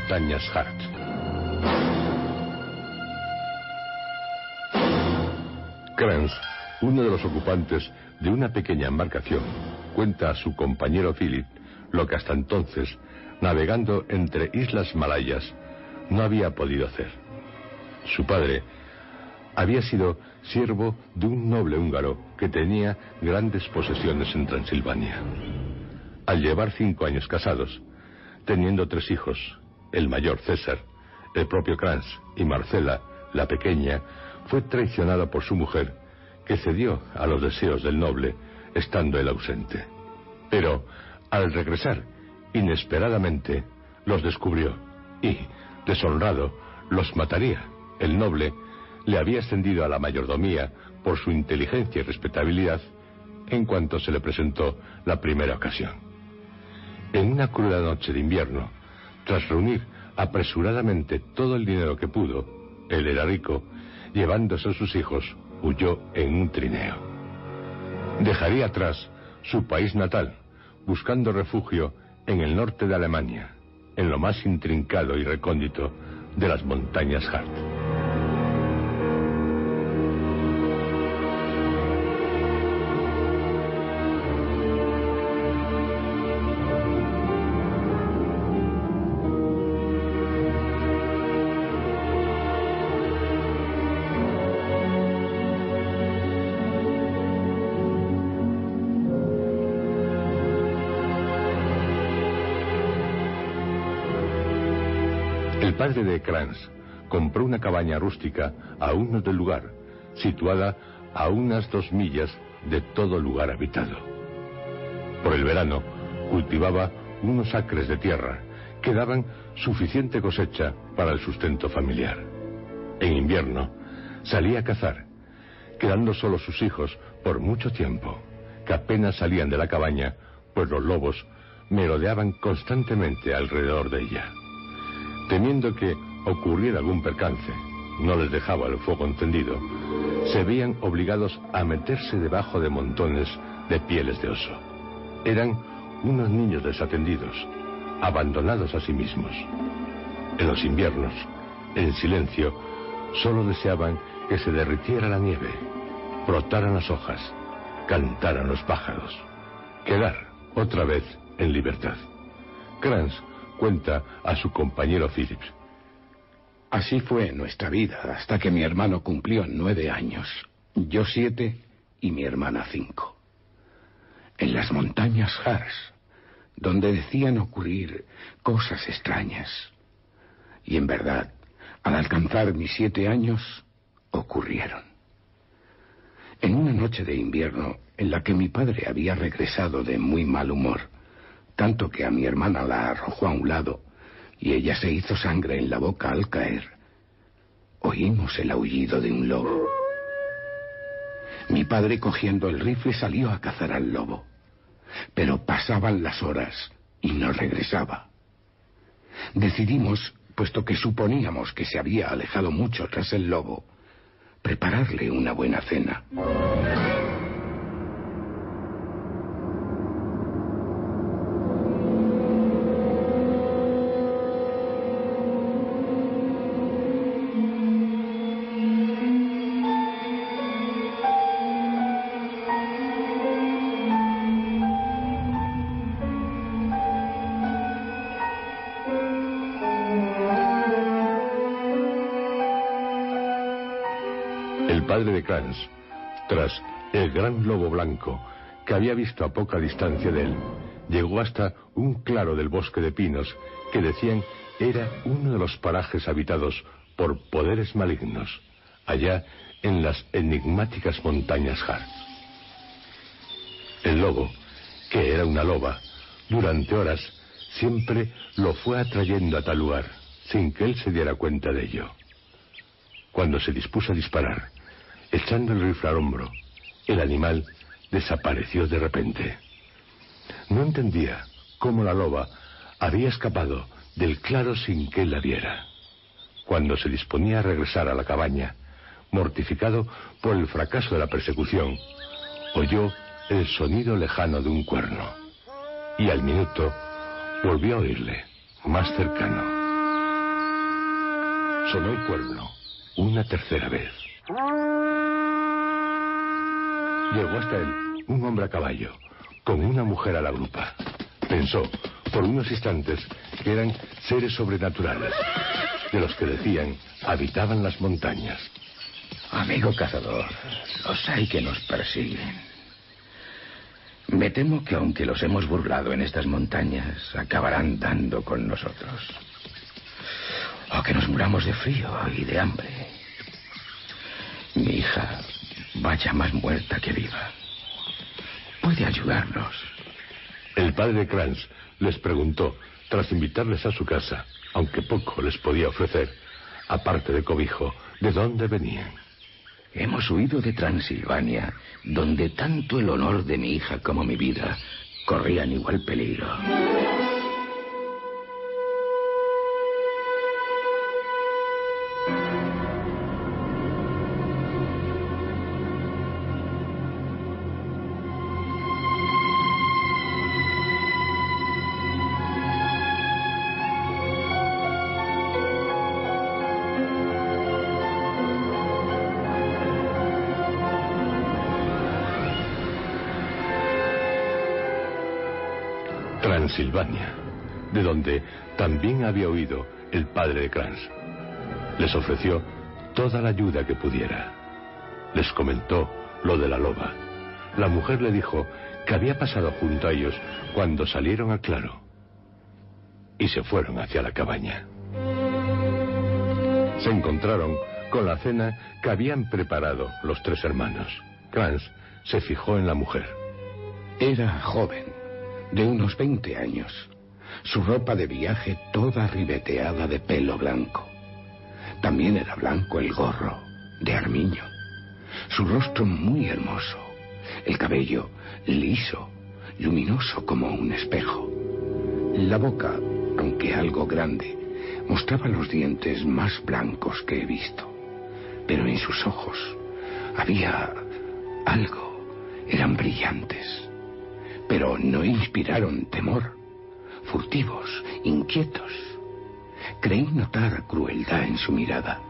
montañas Hart. Krantz, uno de los ocupantes de una pequeña embarcación, cuenta a su compañero Philip lo que hasta entonces, navegando entre islas malayas, no había podido hacer. Su padre había sido siervo de un noble húngaro que tenía grandes posesiones en Transilvania. Al llevar 5 años casados, teniendo 3 hijos, el mayor César, el propio Krantz y Marcela, la pequeña, fue traicionada por su mujer, que cedió a los deseos del noble, estando él ausente. Pero, al regresar, inesperadamente, los descubrió y, deshonrado, los mataría. El noble le había ascendido a la mayordomía por su inteligencia y respetabilidad en cuanto se le presentó la primera ocasión. En una cruda noche de invierno, tras reunir apresuradamente todo el dinero que pudo, él era rico, llevándose a sus hijos, huyó en un trineo. Dejaría atrás su país natal, buscando refugio en el norte de Alemania, en lo más intrincado y recóndito de las montañas Hart. El padre de Krantz compró una cabaña rústica a unos del lugar, situada a unas 2 millas de todo lugar habitado. Por el verano cultivaba unos acres de tierra que daban suficiente cosecha para el sustento familiar. En invierno salía a cazar, quedando solo sus hijos por mucho tiempo, que apenas salían de la cabaña, pues los lobos merodeaban constantemente alrededor de ella. Temiendo que ocurriera algún percance, no les dejaba el fuego encendido, se veían obligados a meterse debajo de montones de pieles de oso. Eran unos niños desatendidos, abandonados a sí mismos. En los inviernos, en silencio, solo deseaban que se derritiera la nieve, brotaran las hojas, cantaran los pájaros, quedar otra vez en libertad. Krantz cuenta a su compañero Philip. Así fue nuestra vida hasta que mi hermano cumplió 9 años, yo 7 y mi hermana 5. En las montañas Harz, donde decían ocurrir cosas extrañas. Y en verdad, al alcanzar mis 7 años, ocurrieron. En una noche de invierno, en la que mi padre había regresado de muy mal humor, tanto que a mi hermana la arrojó a un lado, y ella se hizo sangre en la boca al caer, oímos el aullido de un lobo. Mi padre, cogiendo el rifle, salió a cazar al lobo, pero pasaban las horas y no regresaba. Decidimos, puesto que suponíamos que se había alejado mucho tras el lobo, prepararle una buena cena. El padre de Krantz, tras el gran lobo blanco que había visto a poca distancia de él, llegó hasta un claro del bosque de pinos que decían era uno de los parajes habitados por poderes malignos, allá en las enigmáticas montañas Hart. El lobo, que era una loba, durante horas siempre lo fue atrayendo a tal lugar, sin que él se diera cuenta de ello. Cuando se dispuso a disparar, echando el rifle al hombro, el animal desapareció de repente. No entendía cómo la loba había escapado del claro sin que él la viera. Cuando se disponía a regresar a la cabaña, mortificado por el fracaso de la persecución, oyó el sonido lejano de un cuerno, y al minuto volvió a oírle, más cercano. Sonó el cuerno una tercera vez. Llegó hasta él un hombre a caballo, con una mujer a la grupa. Pensó por unos instantes que eran seres sobrenaturales, de los que decían habitaban las montañas. Amigo cazador, los hay que nos persiguen. Me temo que aunque los hemos burlado en estas montañas, acabarán dando con nosotros. O que nos muramos de frío y de hambre. Mi hija, vaya más muerta que viva. Puede ayudarnos. El padre Kranz les preguntó, tras invitarles a su casa, aunque poco les podía ofrecer, aparte de cobijo, de dónde venían. Hemos huido de Transilvania, donde tanto el honor de mi hija como mi vida corrían igual peligro. Transilvania, de donde también había huido el padre de Kranz. Les ofreció toda la ayuda que pudiera. Les comentó lo de la loba. La mujer le dijo que había pasado junto a ellos cuando salieron al claro. Y se fueron hacia la cabaña. Se encontraron con la cena que habían preparado los tres hermanos. Kranz se fijó en la mujer. Era joven, de unos 20 años. Su ropa de viaje toda ribeteada de pelo blanco. También era blanco el gorro, de armiño. Su rostro muy hermoso. El cabello liso, luminoso como un espejo. La boca, aunque algo grande, mostraba los dientes más blancos que he visto. Pero en sus ojos había algo. Eran brillantes. Pero no inspiraron temor. Furtivos, inquietos. Creí notar crueldad en su mirada.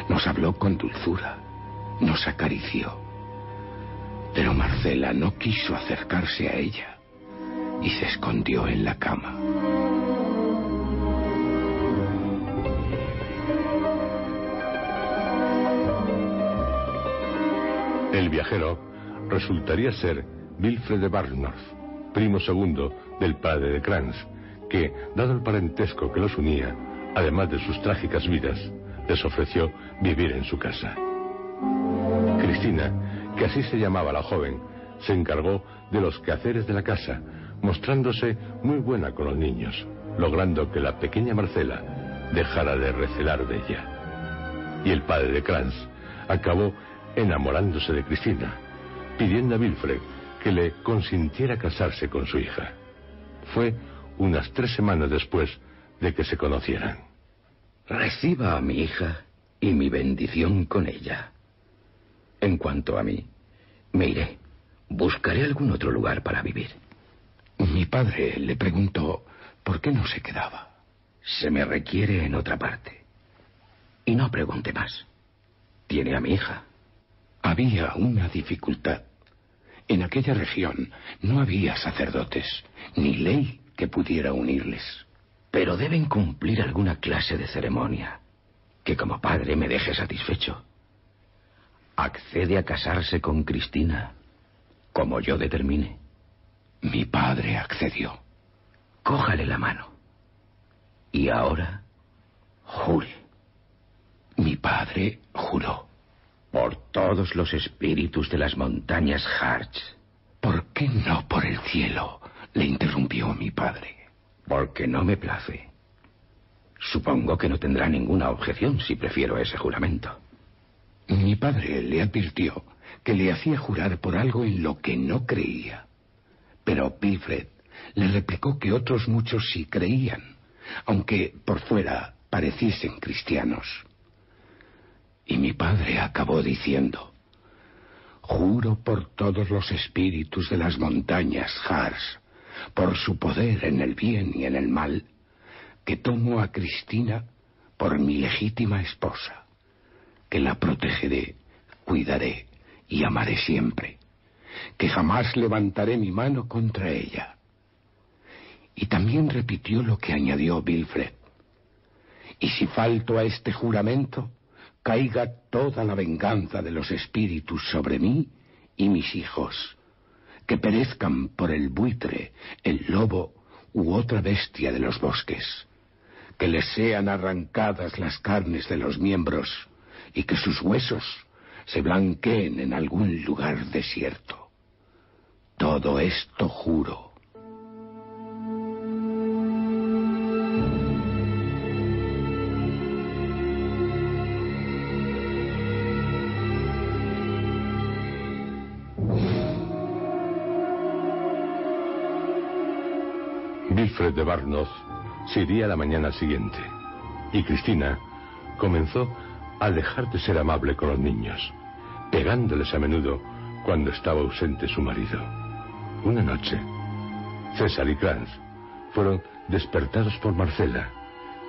Nos habló con dulzura. Nos acarició. Pero Marcela no quiso acercarse a ella y se escondió en la cama. El viajero resultaría ser Wilfred de Barnorth, primo segundo del padre de Kranz, que, dado el parentesco que los unía, además de sus trágicas vidas, les ofreció vivir en su casa. Cristina, que así se llamaba la joven, se encargó de los quehaceres de la casa, mostrándose muy buena con los niños, logrando que la pequeña Marcela dejara de recelar de ella. Y el padre de Kranz acabó enamorándose de Cristina, pidiendo a Wilfred que le consintiera casarse con su hija. Fue unas 3 semanas después de que se conocieran. Reciba a mi hija y mi bendición con ella. En cuanto a mí, me iré. Buscaré algún otro lugar para vivir. Mi padre le preguntó por qué no se quedaba. Se me requiere en otra parte. Y no pregunte más. Tiene a mi hija. Había una dificultad. En aquella región no había sacerdotes, ni ley que pudiera unirles. Pero deben cumplir alguna clase de ceremonia, que como padre me deje satisfecho. Accede a casarse con Cristina, como yo determine. Mi padre accedió. Cójale la mano. Y ahora, jure. Mi padre juró. Por todos los espíritus de las montañas Harz. ¿Por qué no por el cielo?, le interrumpió mi padre. Porque no me place. Supongo que no tendrá ninguna objeción si prefiero ese juramento. Mi padre le advirtió que le hacía jurar por algo en lo que no creía. Pero Wilfred le replicó que otros muchos sí creían, aunque por fuera pareciesen cristianos. Y mi padre acabó diciendo: juro por todos los espíritus de las montañas Harz, por su poder en el bien y en el mal, que tomo a Cristina por mi legítima esposa, que la protegeré, cuidaré y amaré siempre, que jamás levantaré mi mano contra ella. Y también repitió lo que añadió Wilfred: y si falto a este juramento, caiga toda la venganza de los espíritus sobre mí y mis hijos, que perezcan por el buitre, el lobo u otra bestia de los bosques, que les sean arrancadas las carnes de los miembros y que sus huesos se blanqueen en algún lugar desierto. Todo esto juro. Wilfred de Barnoth se iría la mañana siguiente, y Cristina comenzó a dejar de ser amable con los niños, pegándoles a menudo cuando estaba ausente su marido. Una noche, César y Crans fueron despertados por Marcela,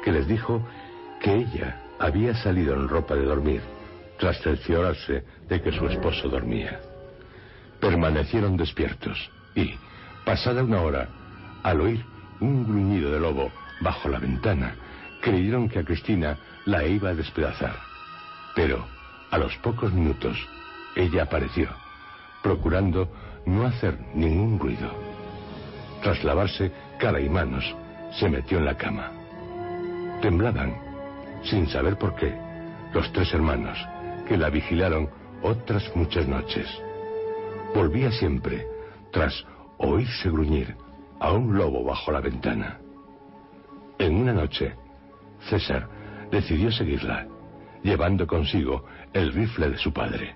que les dijo que ella había salido en ropa de dormir tras cerciorarse de que su esposo dormía. Permanecieron despiertos y, pasada una hora, al oír un gruñido de lobo bajo la ventana, creyeron que a Cristina la iba a despedazar. Pero, a los pocos minutos, ella apareció, procurando no hacer ningún ruido. Tras lavarse cara y manos, se metió en la cama. Temblaban, sin saber por qué, los tres hermanos, que la vigilaron otras muchas noches. Volvía siempre, tras oírse gruñir, a un lobo bajo la ventana. En una noche, César decidió seguirla, llevando consigo el rifle de su padre.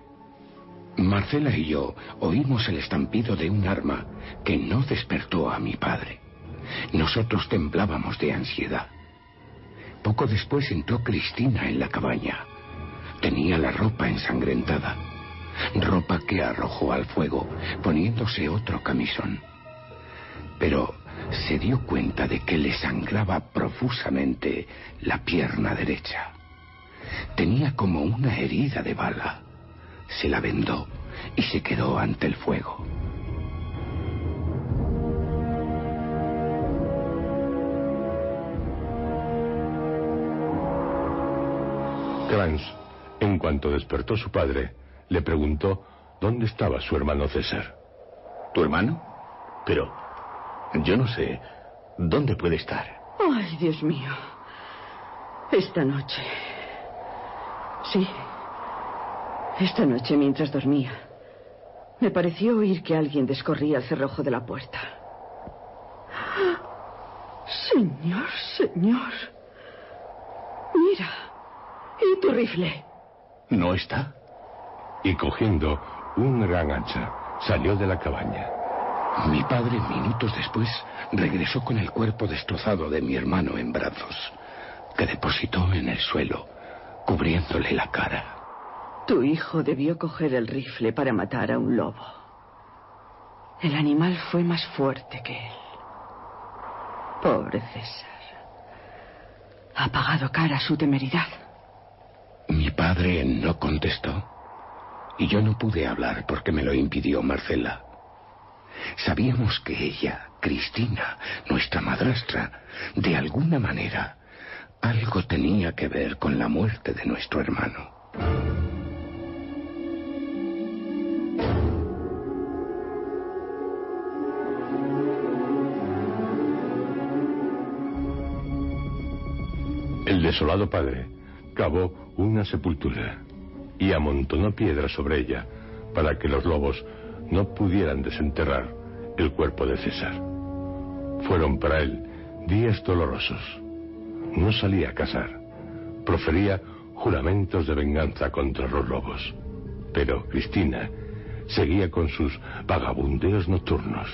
Marcela y yo oímos el estampido de un arma que no despertó a mi padre. Nosotros temblábamos de ansiedad. Poco después entró Cristina en la cabaña. Tenía la ropa ensangrentada, ropa que arrojó al fuego, poniéndose otro camisón. Pero se dio cuenta de que le sangraba profusamente la pierna derecha. Tenía como una herida de bala. Se la vendó y se quedó ante el fuego. Crans, en cuanto despertó su padre, le preguntó dónde estaba su hermano César. ¿Tu hermano? Pero yo no sé dónde puede estar. Ay, Dios mío. Esta noche. Sí. Esta noche, mientras dormía, me pareció oír que alguien descorría el cerrojo de la puerta. Señor, señor. Mira. ¿Y tu rifle? ¿No está? Y cogiendo un gran hacha, salió de la cabaña. Mi padre, minutos después, regresó con el cuerpo destrozado de mi hermano en brazos, que depositó en el suelo, cubriéndole la cara. Tu hijo debió coger el rifle para matar a un lobo. El animal fue más fuerte que él. Pobre César. Ha pagado cara su temeridad. Mi padre no contestó, y yo no pude hablar porque me lo impidió Marcela. Sabíamos que ella, Cristina, nuestra madrastra, de alguna manera, algo tenía que ver con la muerte de nuestro hermano. El desolado padre cavó una sepultura y amontonó piedras sobre ella para que los lobos no pudieran desenterrar el cuerpo de César. Fueron para él días dolorosos. No salía a cazar, profería juramentos de venganza contra los lobos, pero Cristina seguía con sus vagabundeos nocturnos,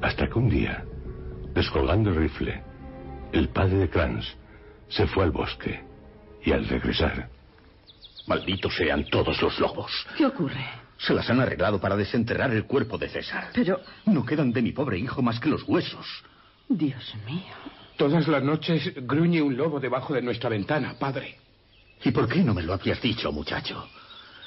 hasta que un día, descolgando el rifle, el padre de Crans se fue al bosque y al regresar... Malditos sean todos los lobos. ¿Qué ocurre? Se las han arreglado para desenterrar el cuerpo de César. Pero... no quedan de mi pobre hijo más que los huesos. Dios mío. Todas las noches gruñe un lobo debajo de nuestra ventana, padre. ¿Y por qué no me lo habías dicho, muchacho?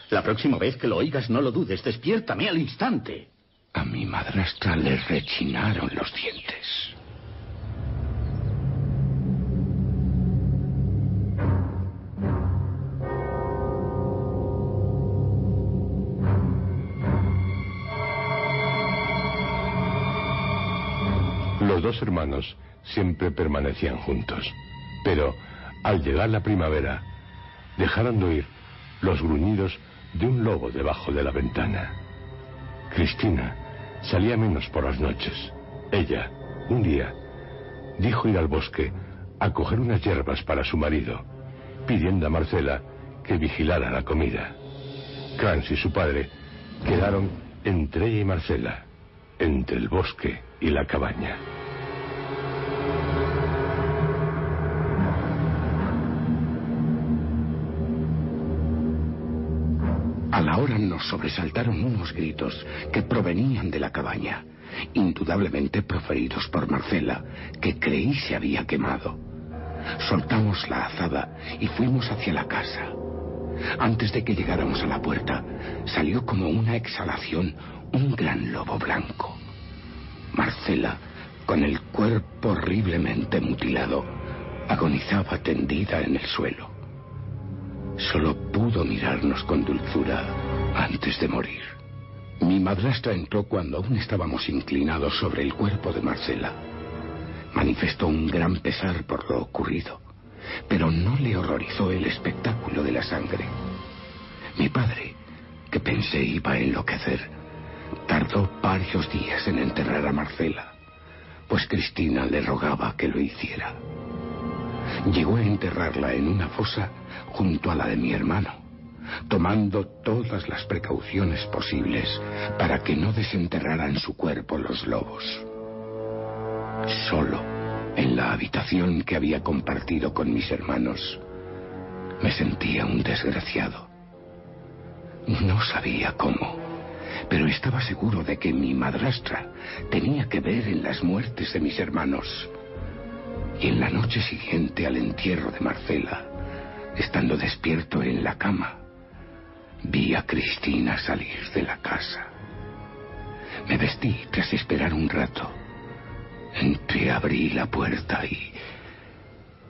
La próxima vez que lo oigas, no lo dudes. Despiértame al instante. A mi madrastra le rechinaron los dientes. Los dos hermanos siempre permanecían juntos, pero al llegar la primavera dejaron de oír los gruñidos de un lobo debajo de la ventana. Cristina salía menos por las noches. Ella, un día, dijo ir al bosque a coger unas hierbas para su marido, pidiendo a Marcela que vigilara la comida. Krantz y su padre quedaron entre ella y Marcela, entre el bosque y la cabaña. A la hora nos sobresaltaron unos gritos que provenían de la cabaña, indudablemente proferidos por Marcela, que creí se había quemado. Soltamos la azada y fuimos hacia la casa. Antes de que llegáramos a la puerta, salió como una exhalación un gran lobo blanco. Marcela, con el cuerpo horriblemente mutilado, agonizaba tendida en el suelo. Solo pudo mirarnos con dulzura antes de morir. Mi madrastra entró cuando aún estábamos inclinados sobre el cuerpo de Marcela. Manifestó un gran pesar por lo ocurrido, pero no le horrorizó el espectáculo de la sangre. Mi padre, que pensé iba a enloquecer, tardó varios días en enterrar a Marcela, pues Cristina le rogaba que lo hiciera. Llegó a enterrarla en una fosa junto a la de mi hermano, tomando todas las precauciones posibles para que no desenterraran su cuerpo los lobos. Solo en la habitación que había compartido con mis hermanos, me sentía un desgraciado. No sabía cómo, pero estaba seguro de que mi madrastra tenía que ver en las muertes de mis hermanos. Y en la noche siguiente al entierro de Marcela, estando despierto en la cama, vi a Cristina salir de la casa. Me vestí tras esperar un rato. Entreabrí la puerta y,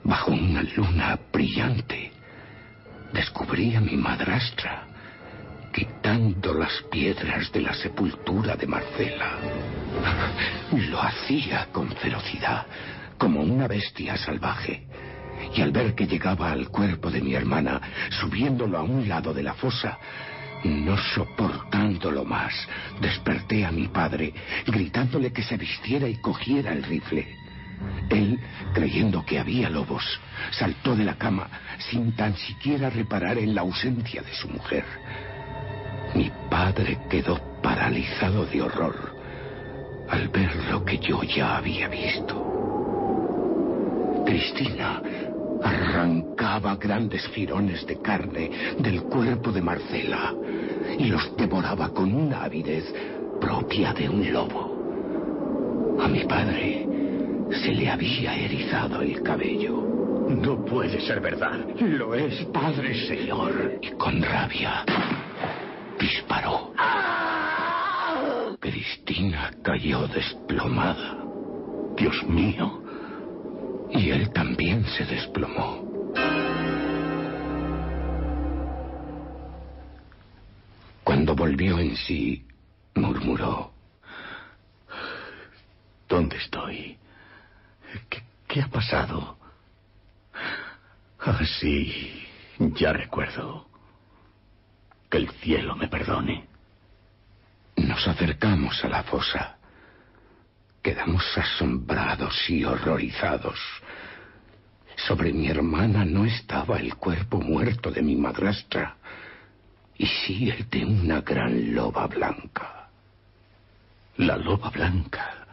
bajo una luna brillante, descubrí a mi madrastra quitando las piedras de la sepultura de Marcela. Lo hacía con ferocidad, como una bestia salvaje, y al ver que llegaba al cuerpo de mi hermana, subiéndolo a un lado de la fosa, no soportándolo más, desperté a mi padre, gritándole que se vistiera y cogiera el rifle. Él, creyendo que había lobos, saltó de la cama sin tan siquiera reparar en la ausencia de su mujer. Mi padre quedó paralizado de horror al ver lo que yo ya había visto. Cristina arrancaba grandes jirones de carne del cuerpo de Marcela y los devoraba con una avidez propia de un lobo. A mi padre se le había erizado el cabello. No puede ser verdad. Lo es, padre, señor. Y con rabia disparó. Cristina cayó desplomada. Dios mío. Y él también se desplomó. Cuando volvió en sí, murmuró: ¿Dónde estoy? ¿Qué ha pasado? Ah, sí, ya recuerdo. Que el cielo me perdone. Nos acercamos a la fosa. Quedamos asombrados y horrorizados. Sobre mi hermana no estaba el cuerpo muerto de mi madrastra, y sí el de una gran loba blanca. La loba blanca.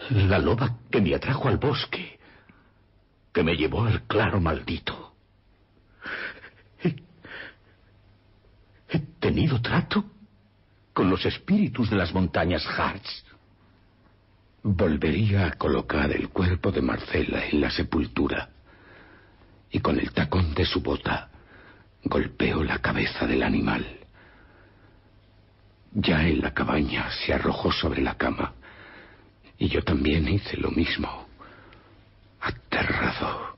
La loba que me atrajo al bosque, que me llevó al claro maldito. He tenido trato con los espíritus de las montañas Harz. volvería a colocar el cuerpo de Marcela en la sepultura y con el tacón de su bota golpeó la cabeza del animal. Ya en la cabaña se arrojó sobre la cama y yo también hice lo mismo, aterrado.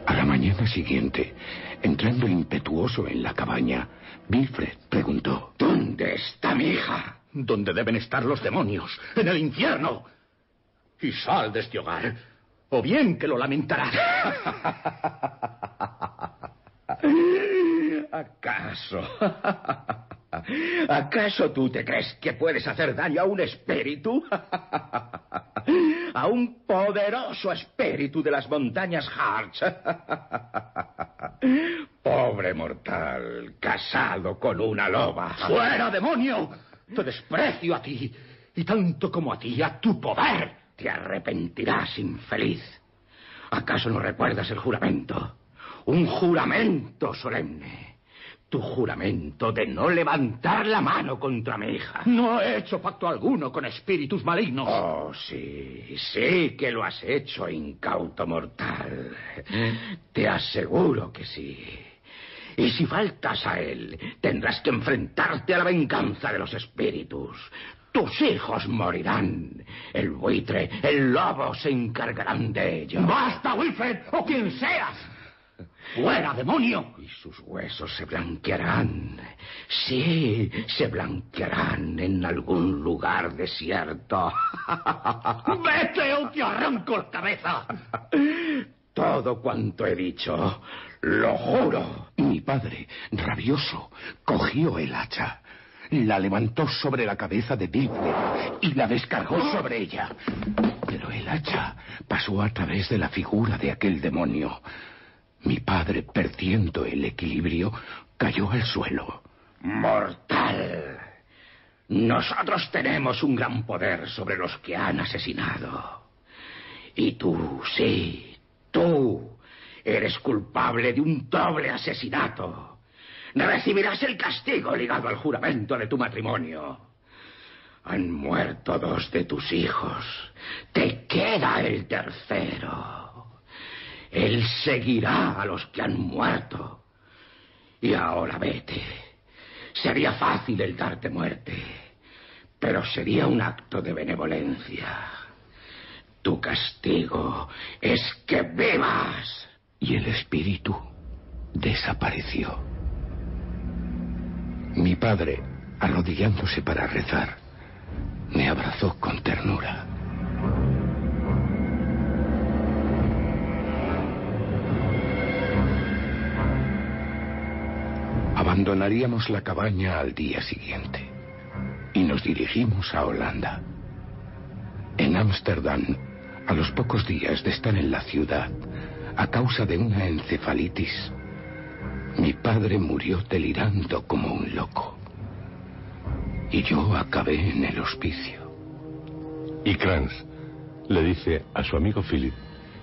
A la mañana siguiente, entrando impetuoso en la cabaña, Wilfred preguntó: ¿Dónde está mi hija? ¿Dónde deben estar los demonios? ¡En el infierno! Y sal de este hogar, o bien que lo lamentarás. ¿Acaso tú te crees que puedes hacer daño a un espíritu? A un poderoso espíritu de las montañas Harz. Pobre mortal, casado con una loba. ¡Fuera, demonio! Te desprecio a ti, y tanto como a ti, a tu poder. Te arrepentirás, infeliz. ¿Acaso no recuerdas el juramento? Un juramento solemne. Tu juramento de no levantar la mano contra mi hija. No he hecho pacto alguno con espíritus malignos. Oh, sí, sí que lo has hecho, incauto mortal. Te aseguro que sí. Y si faltas a él, tendrás que enfrentarte a la venganza de los espíritus. Tus hijos morirán. El buitre, el lobo se encargarán de ello. ¡Basta, Wilfred, o quien seas! ¡Fuera, demonio! Y sus huesos se blanquearán. Sí, se blanquearán en algún lugar desierto. ¡Vete o te arranco la cabeza! Todo cuanto he dicho, lo juro. Mi padre, rabioso, cogió el hacha, la levantó sobre la cabeza de Wilfred y la descargó sobre ella. Pero el hacha pasó a través de la figura de aquel demonio. Mi padre, perdiendo el equilibrio, cayó al suelo. ¡Mortal! Nosotros tenemos un gran poder sobre los que han asesinado. Y tú, sí, tú, eres culpable de un doble asesinato. Recibirás el castigo ligado al juramento de tu matrimonio. Han muerto 2 de tus hijos. Te queda el tercero. Él seguirá a los que han muerto. Y ahora vete. Sería fácil el darte muerte, pero sería un acto de benevolencia. Tu castigo es que vivas. Y el espíritu desapareció. Mi padre, arrodillándose para rezar, me abrazó con ternura. Abandonaríamos la cabaña al día siguiente y nos dirigimos a Holanda. En Ámsterdam, a los pocos días de estar en la ciudad, a causa de una encefalitis, mi padre murió delirando como un loco. Y yo acabé en el hospicio. Y Krantz le dice a su amigo Philip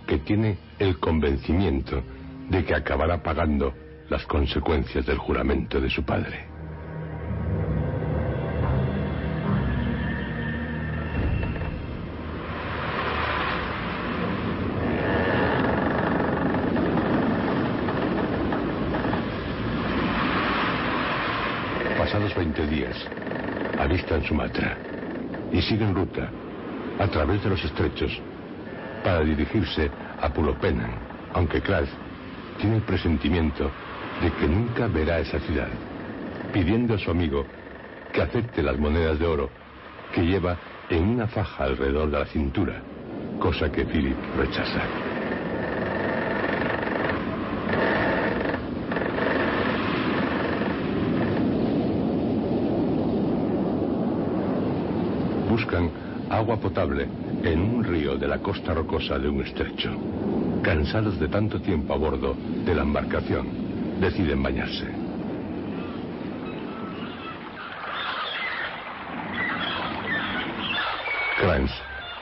que tiene el convencimiento de que acabará pagando las consecuencias del juramento de su padre. Pasados 20 días, avistan Sumatra y siguen ruta a través de los estrechos para dirigirse a Pulo Penang, aunque Krantz tiene el presentimiento de que nunca verá esa ciudad, pidiendo a su amigo que acepte las monedas de oro que lleva en una faja alrededor de la cintura, cosa que Philip rechaza. Buscan agua potable en un río de la costa rocosa de un estrecho. Cansados de tanto tiempo a bordo de la embarcación, deciden bañarse. Krantz,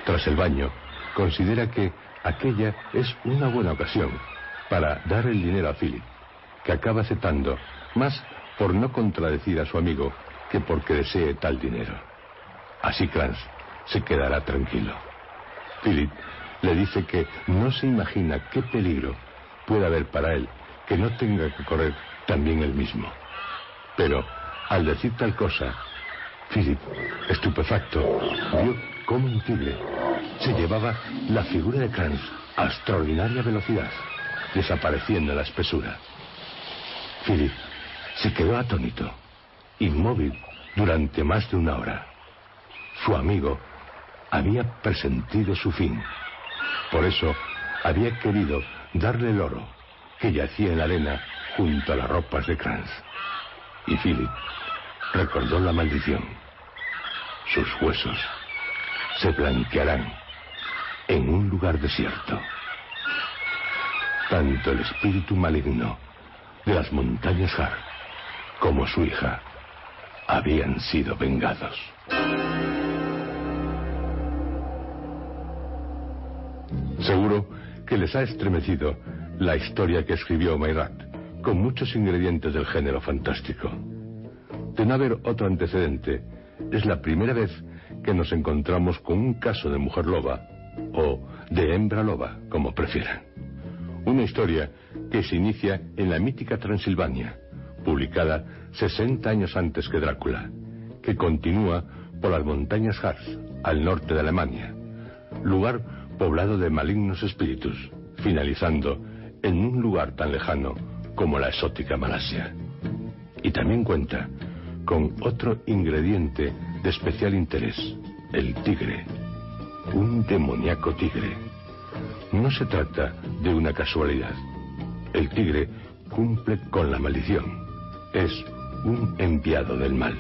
tras el baño, considera que aquella es una buena ocasión para dar el dinero a Philip, que acaba aceptando, más por no contradecir a su amigo que porque desee tal dinero. Así Cranz se quedará tranquilo. Philip le dice que no se imagina qué peligro puede haber para él que no tenga que correr también él mismo. Pero al decir tal cosa, Philip, estupefacto, vio cómo un tigre se llevaba la figura de Cranz a extraordinaria velocidad, desapareciendo en la espesura. Philip se quedó atónito, inmóvil durante más de una hora. Su amigo había presentido su fin. Por eso había querido darle el oro que yacía en la arena junto a las ropas de Cranz. Y Philip recordó la maldición. Sus huesos se blanquearán en un lugar desierto. Tanto el espíritu maligno de las montañas Har como su hija habían sido vengados. Seguro que les ha estremecido la historia que escribió Mayrad, con muchos ingredientes del género fantástico. De no haber otro antecedente, es la primera vez que nos encontramos con un caso de mujer loba, o de hembra loba, como prefieran. Una historia que se inicia en la mítica Transilvania, publicada 60 años antes que Drácula, que continúa por las montañas Harz, al norte de Alemania, lugar poblado de malignos espíritus, finalizando en un lugar tan lejano como la exótica Malasia. Y también cuenta con otro ingrediente de especial interés, el tigre, un demoníaco tigre. No se trata de una casualidad. El tigre cumple con la maldición. Es un enviado del mal.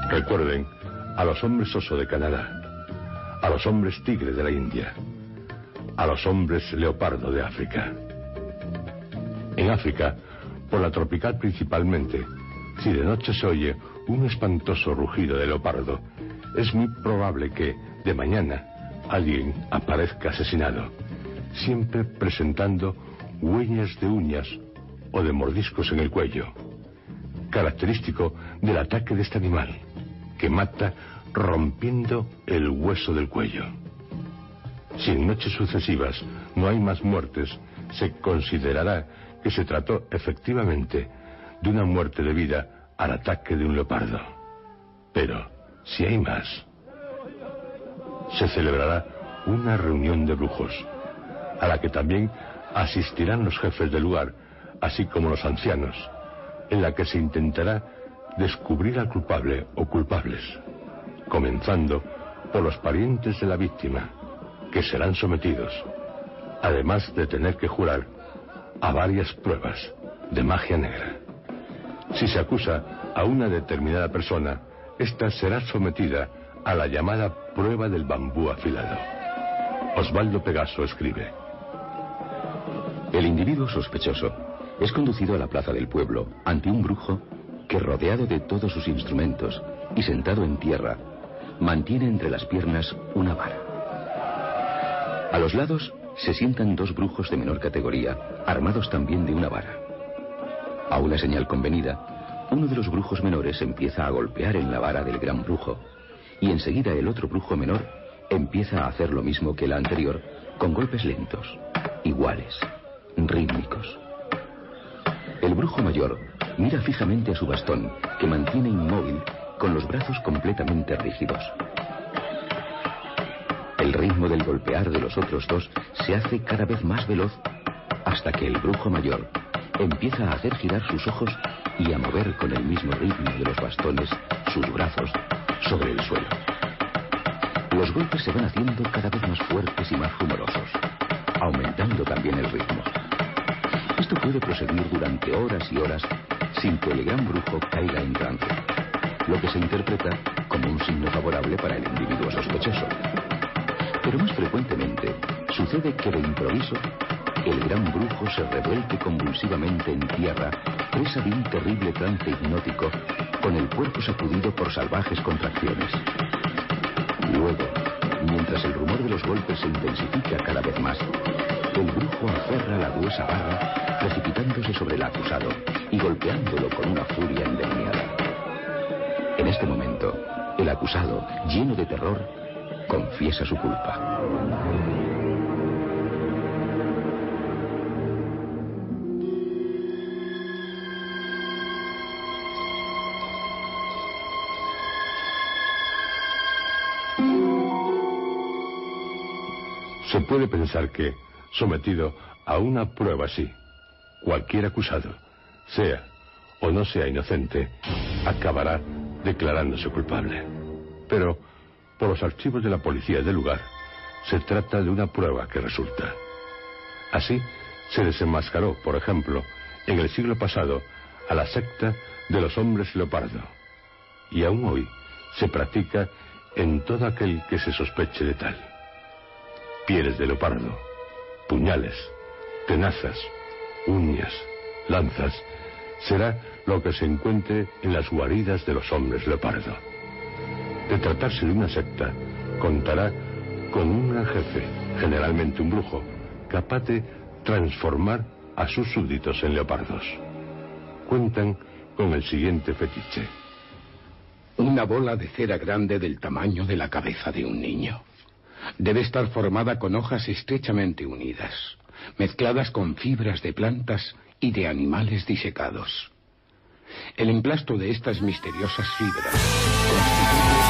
Recuerden a los hombres oso de Canadá, a los hombres tigre de la India, a los hombres leopardo de África. En África, por la tropical principalmente, si de noche se oye un espantoso rugido de leopardo, es muy probable que, de mañana, alguien aparezca asesinado, siempre presentando huellas de uñas o de mordiscos en el cuello, característico del ataque de este animal, que mata rompiendo el hueso del cuello. Si en noches sucesivas no hay más muertes, se considerará que se trató efectivamente de una muerte debida al ataque de un leopardo. Pero, si hay más, se celebrará una reunión de brujos, a la que también asistirán los jefes del lugar, así como los ancianos, en la que se intentará descubrir al culpable o culpables, comenzando por los parientes de la víctima, que serán sometidos, además de tener que jurar a varias pruebas de magia negra. Si se acusa a una determinada persona, ésta será sometida a la llamada prueba del bambú afilado. Osvaldo Pegaso escribe: el individuo sospechoso es conducido a la plaza del pueblo ante un brujo que, rodeado de todos sus instrumentos y sentado en tierra, mantiene entre las piernas una vara. A los lados se sientan dos brujos de menor categoría, armados también de una vara. A una señal convenida, uno de los brujos menores empieza a golpear en la vara del gran brujo, y enseguida el otro brujo menor empieza a hacer lo mismo que el anterior, con golpes lentos, iguales, rítmicos. El brujo mayor mira fijamente a su bastón, que mantiene inmóvil con los brazos completamente rígidos. El ritmo del golpear de los otros dos se hace cada vez más veloz, hasta que el brujo mayor empieza a hacer girar sus ojos y a mover con el mismo ritmo de los bastones sus brazos sobre el suelo. Los golpes se van haciendo cada vez más fuertes y más rumorosos, aumentando también el ritmo. Esto puede proseguir durante horas y horas sin que el gran brujo caiga en trance, lo que se interpreta como un signo favorable para el individuo sospechoso. Pero más frecuentemente sucede que de improviso el gran brujo se revuelque convulsivamente en tierra, presa de un terrible trance hipnótico, con el cuerpo sacudido por salvajes contracciones. Luego, mientras el rumor de los golpes se intensifica cada vez más, el brujo aferra la gruesa barra, precipitándose sobre el acusado y golpeándolo con una furia endemoniada. En este momento, el acusado, lleno de terror, confiesa su culpa. Se puede pensar que, sometido a una prueba así, cualquier acusado, sea o no sea inocente, acabará declarándose culpable. Pero, por los archivos de la policía del lugar, se trata de una prueba que resulta. Así, se desenmascaró, por ejemplo, en el siglo pasado, a la secta de los hombres leopardo. Y aún hoy se practica en todo aquel que se sospeche de tal. Pieles de leopardo, puñales, tenazas, uñas, lanzas, será lo que se encuentre en las guaridas de los hombres leopardo. De tratarse de una secta, contará con un gran jefe, generalmente un brujo, capaz de transformar a sus súbditos en leopardos. Cuentan con el siguiente fetiche. Una bola de cera grande del tamaño de la cabeza de un niño. Debe estar formada con hojas estrechamente unidas, mezcladas con fibras de plantas y de animales disecados. El emplasto de estas misteriosas fibras constituye...